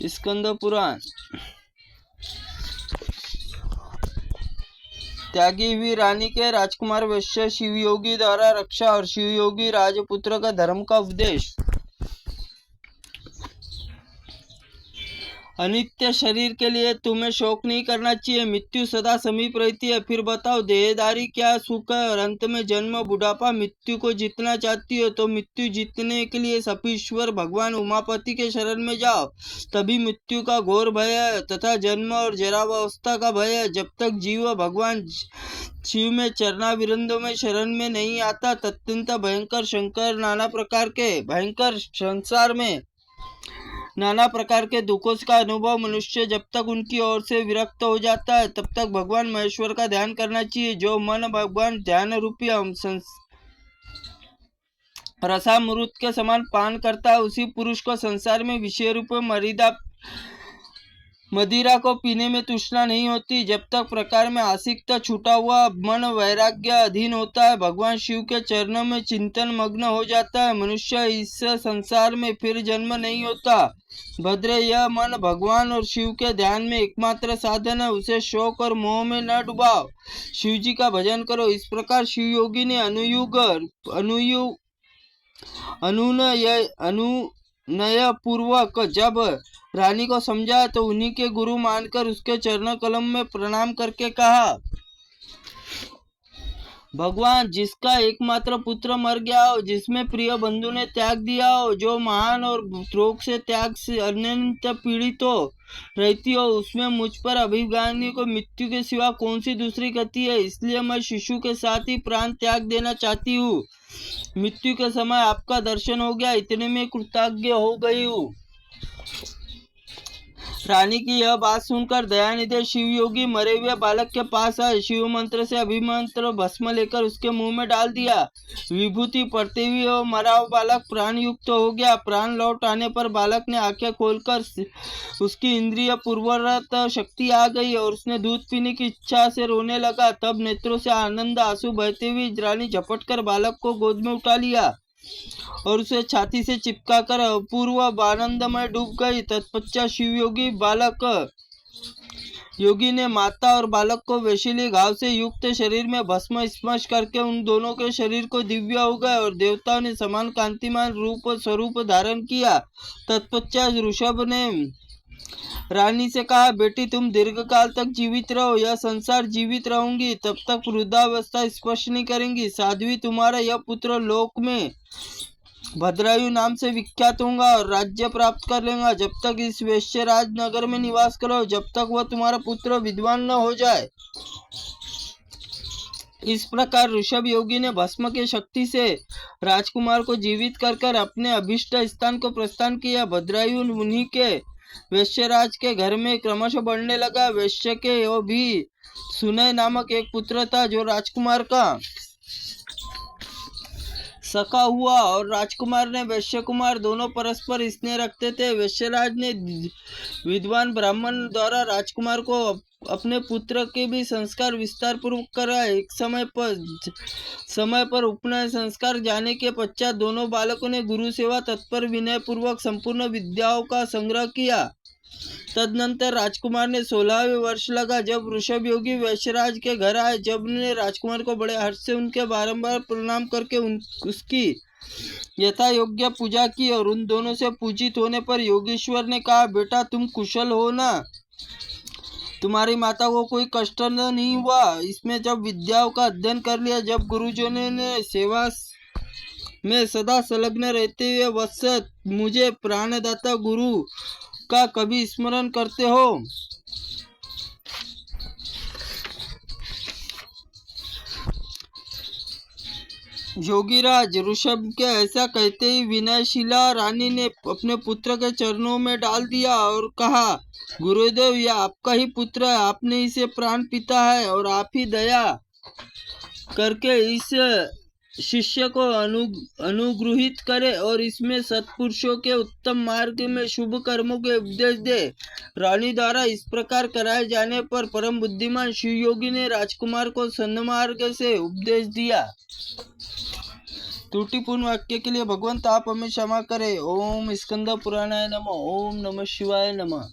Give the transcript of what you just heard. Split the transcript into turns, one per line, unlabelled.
स्कंद पुराण। त्यागी हुई रानी के राजकुमार वैश्य शिवयोगी द्वारा रक्षा और शिवयोगी राजपुत्र का धर्म का उपदेश। अनित्य शरीर के लिए तुम्हें शोक नहीं करना चाहिए। मृत्यु सदा समीप रहती है। फिर बताओ देहदारी क्या सुख है और अंत में जन्म बुढ़ापा। मृत्यु को जीतना चाहती हो तो मृत्यु जीतने के लिए सपीश्वर भगवान उमापति के शरण में जाओ। तभी मृत्यु का घोर भय है तथा जन्म और जरावस्था का भय है। जब तक जीव भगवान शिव में चरणाविंदों में शरण में नहीं आता अत्यंत भयंकर संसार में नाना प्रकार के दुखों का अनुभव मनुष्य जब तक उनकी ओर से विरक्त हो जाता है तब तक भगवान महेश्वर का ध्यान करना चाहिए। जो मन भगवान ध्यान रूपी रसामृत के समान पान करता है उसी पुरुष को संसार में विषय रूप मदिरा को पीने में तृष्णा नहीं होती। जब तक प्रकार में आसक्त छूटा हुआ मन वैराग्य अधीन होता है भगवान शिव के चरणों में चिंतन मग्न हो जाता है मनुष्य इस संसार में फिर जन्म नहीं होता। भद्रे यह मन भगवान और शिव के ध्यान में एकमात्र साधन है। उसे शोक और मोह में न डुबाओ। शिव जी का भजन करो। इस प्रकार शिव योगी ने अनुनय पूर्वक जब रानी को समझा तो उन्हीं के गुरु मानकर उसके चरण कलम में प्रणाम करके कहा, भगवान जिसका एकमात्र पुत्र मर गया हो, जिसमें प्रिय बंधु ने त्याग दिया हो, जो महान और रोग से त्याग से अनंत पीड़ित हो रहती हो, उसमें मुझ पर अभिमानी को मृत्यु के सिवा कौन सी दूसरी गति है। इसलिए मैं शिशु के साथ ही प्राण त्याग देना चाहती हूँ। मृत्यु के समय आपका दर्शन हो गया, इतने में कृतज्ञ हो गई हूँ। रानी की यह बात सुनकर दयानिधि शिव योगी मरे हुए बालक के पास आए। शिव मंत्र से अभिमंत्र भस्म लेकर उसके मुंह में डाल दिया। विभूति पड़ते हुए वो मरा हुआ बालक प्राण युक्त हो गया। प्राण लौट आने पर बालक ने आंखें खोलकर उसकी इंद्रिय पूर्वरत शक्ति आ गई और उसने दूध पीने की इच्छा से रोने लगा। तब नेत्रों से आनंद आंसू बहते हुए रानी झपट कर बालक को गोद में उठा लिया और उसे छाती से चिपकाकर अपूर्व आनंद में डूब गई। तत्पश्चात शिवयोगी बालक योगी ने माता और बालक को वैशिली घाव से युक्त शरीर में भस्म स्पर्श करके उन दोनों के शरीर को दिव्य हो गए और देवताओं ने समान कांतिमान रूप स्वरूप धारण किया। तत्पश्चात ऋषभ ने रानी से कहा, बेटी तुम दीर्घ काल तक जीवित रहो। यह संसार जीवित रहूंगी तब तक वृद्धावस्था स्पर्श नहीं करेंगी। साध्वी तुम्हारा यह पुत्र लोक में भद्रायु नाम से विख्यात होगा और राज्य प्राप्त कर लेगा। जब तक इस वैश्यराज नगर में निवास करो जब तक वह तुम्हारा पुत्र विद्वान न हो जाए। इस प्रकार ऋषभ योगी ने भस्म की शक्ति से राजकुमार को जीवित कर अपने अभिष्ट स्थान को प्रस्थान किया। भद्रायु मुनि के वैश्यराज के घर में क्रमशः बढ़ने लगा। वैश्य के वो भी सुनय नामक एक पुत्र था जो राजकुमार का सखा हुआ और राजकुमार ने वैश्य कुमार दोनों परस्पर स्नेह रखते थे। वैश्यराज ने विद्वान ब्राह्मण द्वारा राजकुमार को अपने पुत्र के भी संस्कार विस्तार पूर्वक कराए। एक समय पर उपनयन संस्कार जाने के पश्चात दोनों बालकों ने गुरु सेवा तत्पर विनय पूर्वक संपूर्ण विद्याओं का संग्रह किया। तदनंतर राजकुमार ने 16वें वर्ष लगा जब ऋषभ योगी वैश्यराज के घर आए। जब उन्होंने राजकुमार को बड़े हर्ष से उनके बारंबार प्रणाम करके उसकी यथा योग्य पूजा की और उन दोनों से पूजित होने पर योगेश्वर ने कहा, बेटा तुम कुशल हो ना? तुम्हारी माता को कोई कष्ट नहीं हुआ? इसमें जब विद्याओं का अध्ययन कर लिया, जब गुरुजनों ने सेवा में सदा संलग्न रहते हुए वत्स मुझे प्राणदाता गुरु का कभी स्मरण करते हो? योगीराज ऋषभ के ऐसा कहते ही विनयशीला रानी ने अपने पुत्र के चरणों में डाल दिया और कहा, गुरुदेव यह आपका ही पुत्र है। आपने इसे प्राण पिता है और आप ही दया करके इस शिष्य को अनुग्रहित करे और इसमें सत्पुरुषों के उत्तम मार्ग में शुभ कर्मों के उपदेश दे। रानी द्वारा इस प्रकार कराए जाने पर परम बुद्धिमान शिव योगी ने राजकुमार को सन्मार्ग से उपदेश दिया। त्रुटिपूर्ण वाक्य के लिए भगवंत आप हमें क्षमा करें। ओम स्कंद पुराणाय नमः। ओम नमः शिवाय नमः।